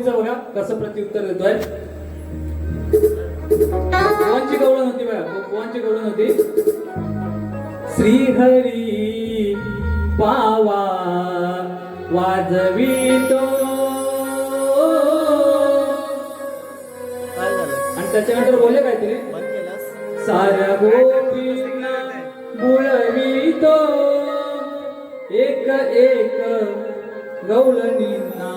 बघा कसं प्रत्युत्तर देतोय. कोणची गवळण होती बघा, कोणची गवळण होती. श्रीहरी पावा वाजवितो, आणि त्याच्यानंतर बोलले काहीतरी, साऱ्या गोपींना बुळवितो, एक एक गवळणींना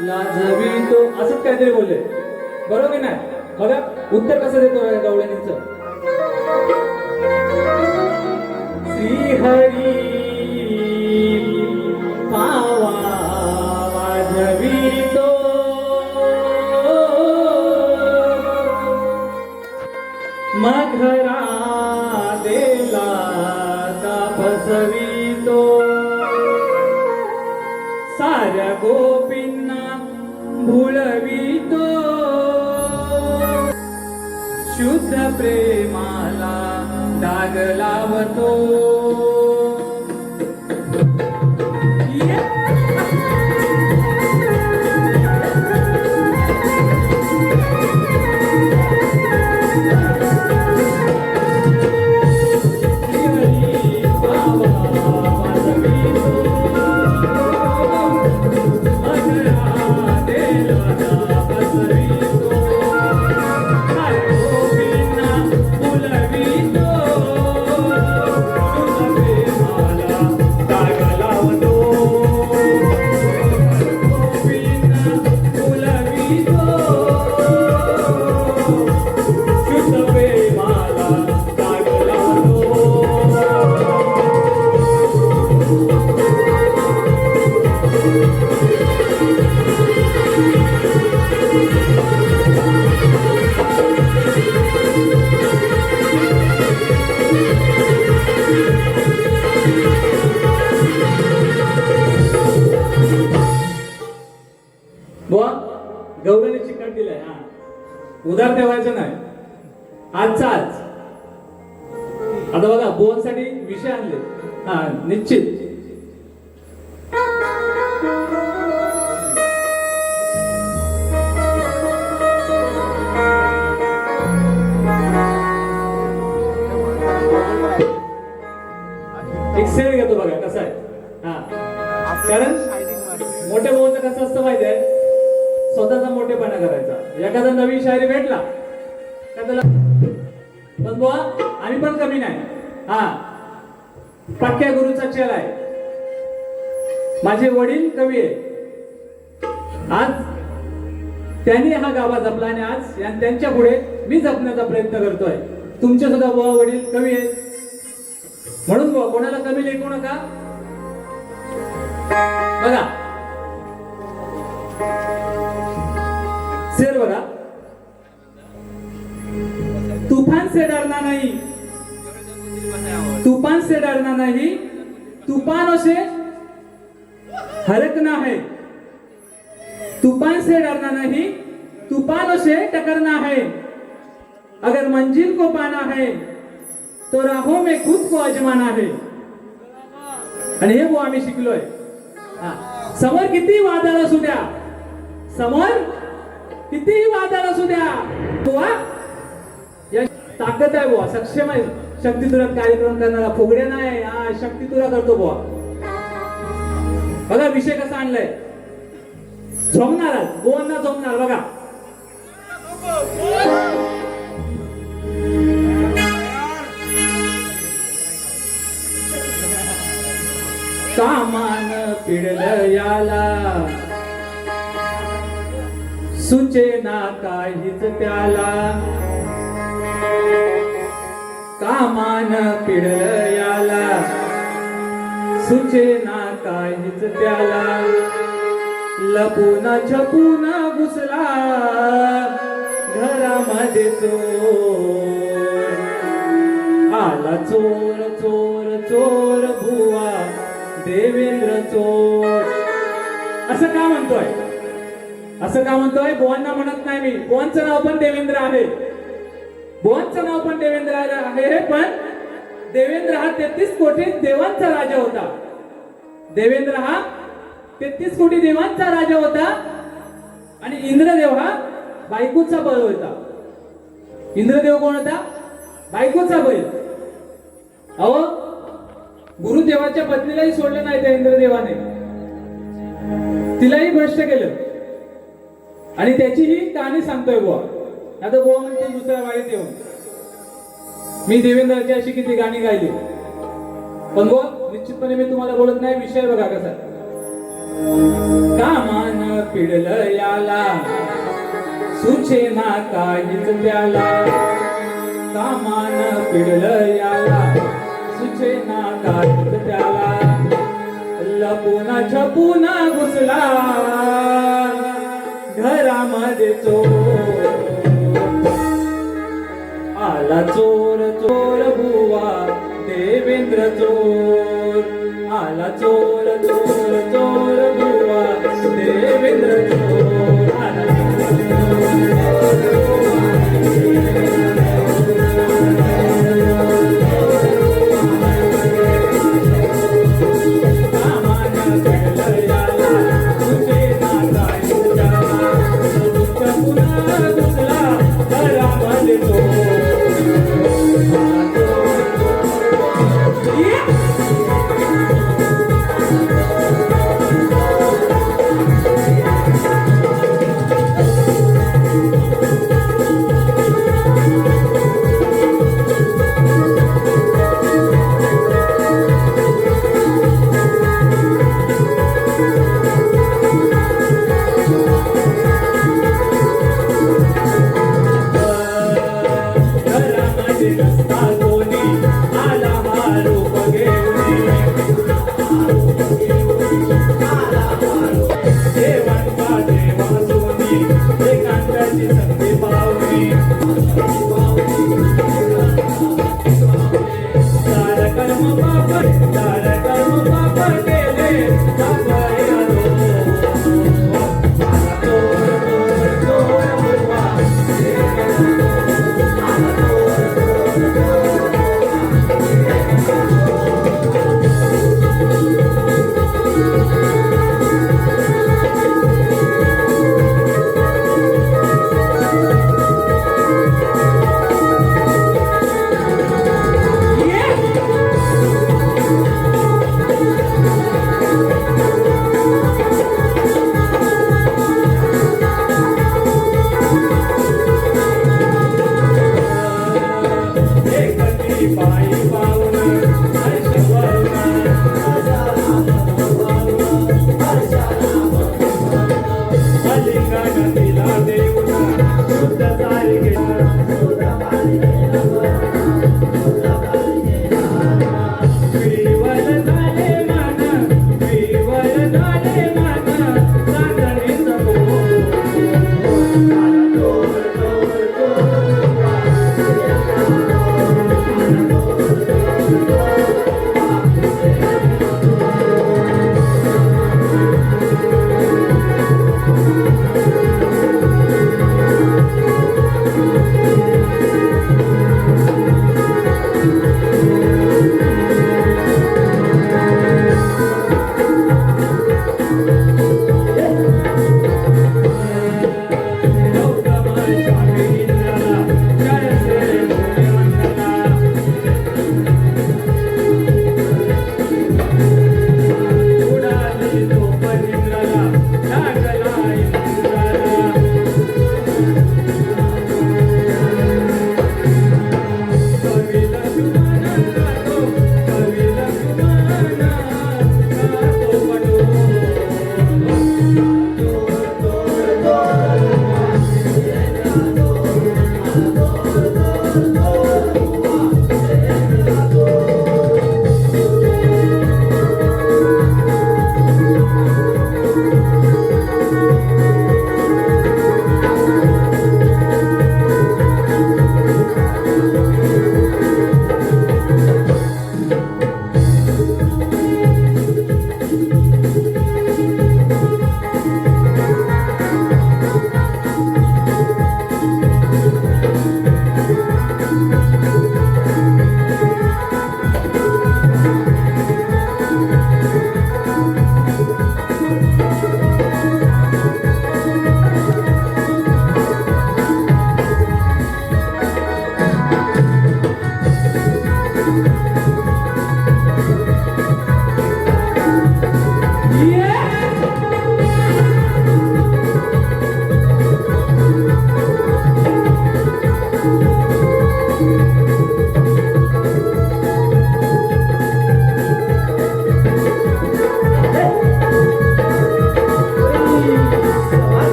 लाजवितो, असंच काहीतरी बोलले. बरोबर नाही? बघा उत्तर कसं देतो गवळणींचं. श्रीहरी पावा वाजवितो, मघरा देला बसवितो, साऱ्या गोपींना भुलवितो, शुद्ध प्रेमाला डाग लावतो. गवळणी चिकट दिलाय. उधार ठेवायचं नाही, आजचा आज. आता बघा बोन साठी विषय आणले. निश्चित कारण मोठ्या भाऊचं कसं असतं माहिती आहे, स्वतःचा मोठेपणा करायचा. एखादा नवीन शायरी भेटला का त्याला पण बुवा आम्ही पण कमी नाही, हा पक्क्या गुरुचा चेला आहे. माझे वडील कवी आहे, आज त्यांनी हा गाभा जपला आणि आज त्यांच्या पुढे मी जपण्याचा प्रयत्न करतोय. तुमचे सुद्धा बुवा वडील कवी आहेत, म्हणून बुवा कोणाला कमी लेखू नका. बघा शेर बघा, तूफान से डरना नहीं, तूफान से डरना नहीं, तूफानों से हरकना है, तूफान से डरना नहीं, तूफानों से टकरना है, अगर मंजिल को पाना है तो राहों में खुद को आजमाना है. आणि हे बुवा आम्ही शिकलोय. समोर किती वादळ असू द्या, समोर कितीही वादळ असू द्या, बुवा या ताकद आहे, बुवा सक्षम आहे. शक्तितुरात कार्यक्रम करणारा फुगड्या नाही, हा शक्तितुरा करतो बुवा. बघा विषय कसा आणलाय, झोमणार बुवांना झोमणार. बघा कामान पिडलं याला, सुचेना काहीच त्याला, कामान पिडलं याला, सुचेना काहीच त्याला, लपून छपून घुसला घरामध्ये चोर, आला चोर चोर चोर बुवा देवेंद्र चोर. असं का म्हणतोय, असं का म्हणतोय? बुवांना म्हणत नाही मी, बुवांचं नाव पण देवेंद्र आहे, बुवांचं नाव पण देवेंद्र आहे. पण देवेंद्र हा 33 कोटी देवांचा राजा होता. देवेंद्र हा 33 कोटी देवांचा राजा होता आणि इंद्रदेव हा बायकोचा बैल होता. इंद्रदेव कोण होता? बायकोचा बैल. अहो गुरुदेवाच्या पत्नीलाही सोडलं नाही त्या इंद्रदेवाने, तिलाही भ्रष्ट केलं. आणि त्याची ही कहाणी सांगतोय बुवा. आता बुवा म्हणते दुसऱ्या वाडीत येऊन मी देवेंद्राची अशी किती गाणी गायली, पण बुवा निश्चितपणे मी तुम्हाला बोलत नाही. विषय बघा कसा, कामान पिडलं याला, सुचेना काहीच त्याला, कामान पिडलं याला, सुचेना काहीच त्याला, लपून छपून घुसला घरामध्ये चोर, आला चोर चोर बुवा देवेंद्र चोर, आला चोर चोर चोर बुवा देवेंद्र चोर, आला तिला देऊन शुद्ध सारी गेला विवर झाले मन विवर झाले मन चांदणीच बोल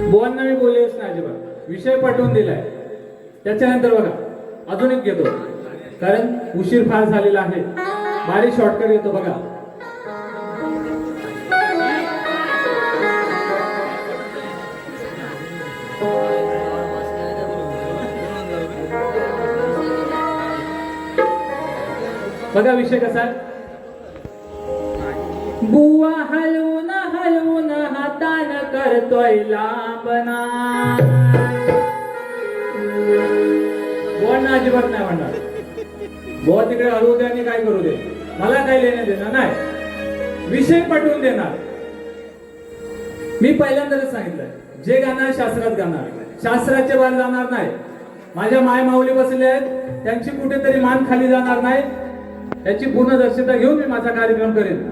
बुवांना मी बोललेच नाही अजिबात विषय पाठवून दिलाय त्याच्यानंतर बघा अजून एक घेतो कारण उशीर फार झालेला आहे बारीक शॉर्टकट घेतो बघा बघा विषय कसा आहे बुवा हलवून हलवून हातान करतोय लांबना बुवांना अजिबात नाही म्हणणार बुवा तिकडे हलवू दे आणि काय करू दे मला काय लेणं देणार नाही विषय पटवून देणार मी पहिल्यांदाच सांगितलंय जे गाणार शास्त्रात गाणार शास्त्राचे बाहेर जाणार नाही माझ्या माय माऊली बसले आहेत त्यांची कुठेतरी मान खाली जाणार नाही याची पूर्ण दक्षता घेऊन मी माझा कार्यक्रम करेन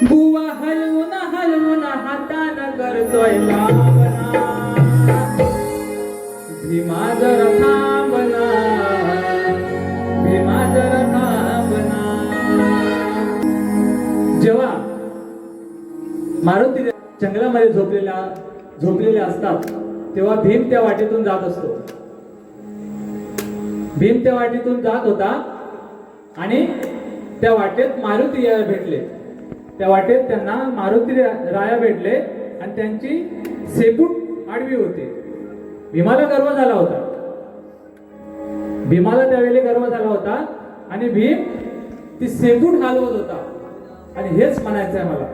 बुवा हलवून हलवून हातान करतोय लांबना भीमा जरा थांबना भीमा जरा थांबना जेव्हा मारुती जंगलामध्ये झोपलेले असतात तेव्हा भीम त्या वाटेतून जात असतो भीम त्या वाटेतून जात होता आणि त्या वाटेत मारुती राया भेटले त्या वाटेत त्यांना मारुती राया भेटले आणि त्यांची शेपूट आडवी होती भीमाला गर्व झाला होता भीमाला त्यावेळी गर्व झाला होता आणि भीम ती शेपूट हलवत होता आणि हेच म्हणायचं आहे मला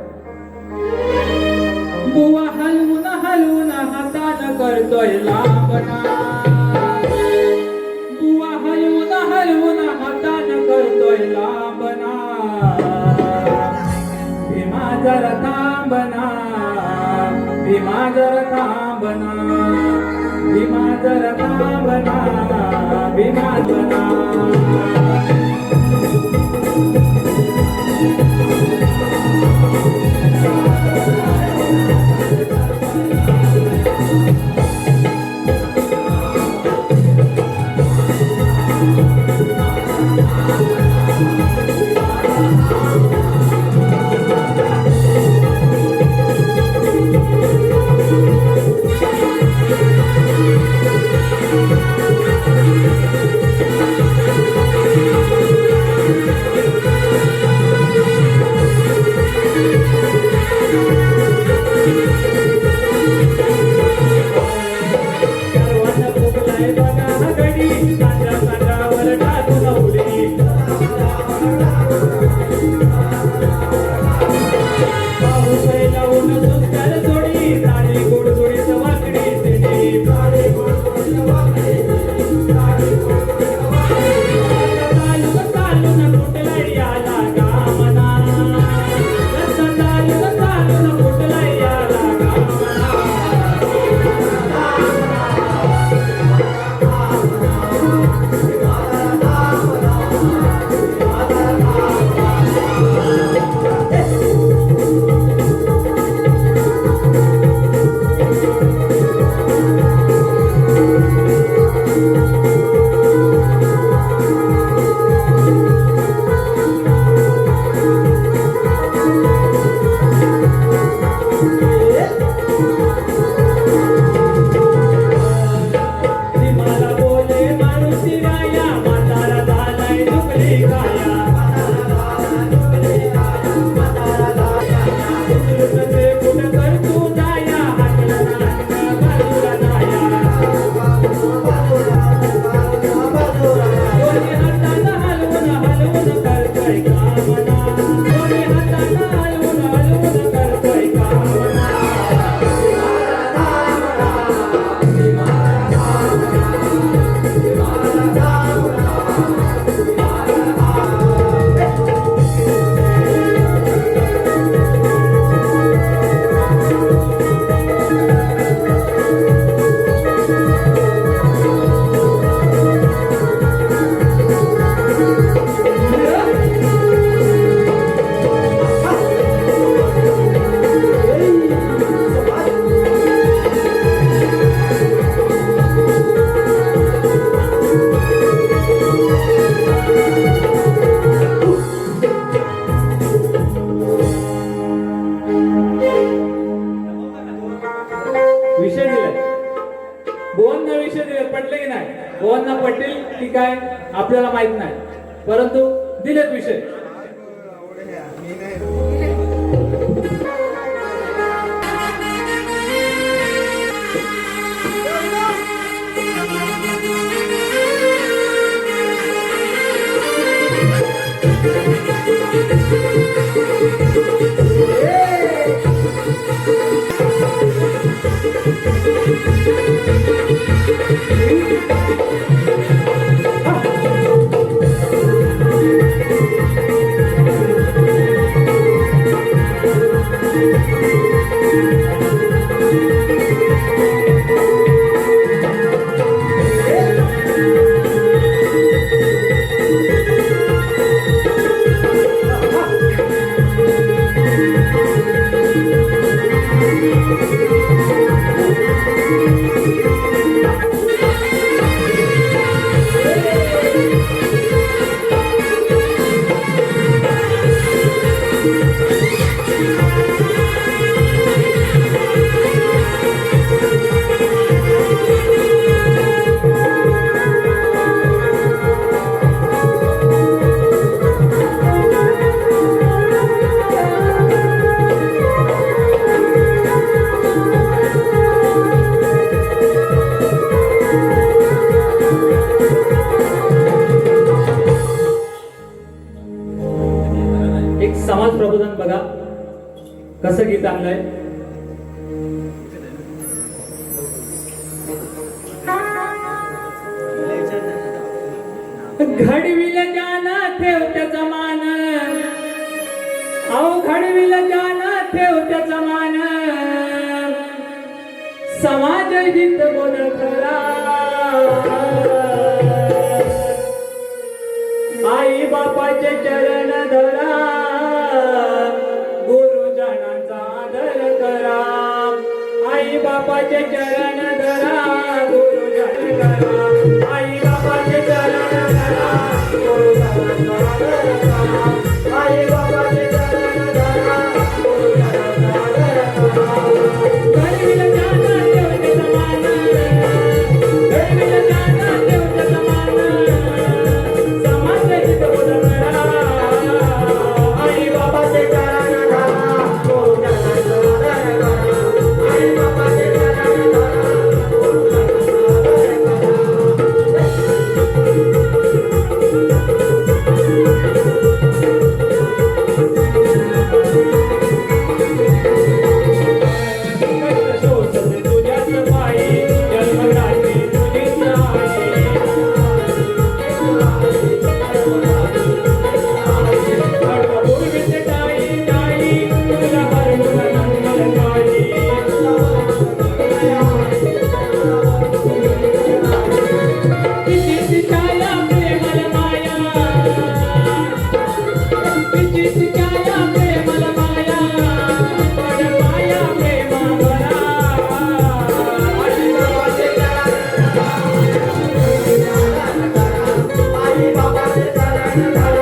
बुवा हलवून हलवून हातान करतोय लांबना बुवा हलवून हलवून हातान करतोय लांबना भीमा जरा थांबना भीमा जरा थांबना भीमा जरा थांबना भीमा जरा कोणाला पटेल की काय आपल्याला माहित नाही, परंतु दिलेत विषय. समाज प्रबोधन बघा कसं गीत आणलंय. घडविल जाना ठेव त्याचा मान, अहो घडविल जाना ठेव त्याचा मान, समाज हित बोल खरा, आई बापाचे चरण धरा, गुरुजनांचा आदर करा, आई बापाचे चरण धरा, गुरुजन करा, आई बापाचे चरण धरा. आई बाबाचे चरण धरा गुरुजनांचा आदर करा गरिबीला जाना देवते समान गरिबीला जाना देवते समान समाजाची तोड करा आई बाबाचे चरण धरा गुरुजनांचा आदर करा आई बाबाचे चरण धरा गुरुजनांचा कष्ट शोषण तुझ्याच पायी जन्मदाती तुझीच आई कडवा पूर्वीचे टाई टाई तुला भरवून नंदन गाई तिची छाया प्रेमल माया तिची छाया प्रेमल माया पड पाया प्रेमा भरा आई बाबाचे चरण धरा आई बाबाचे चरण धरा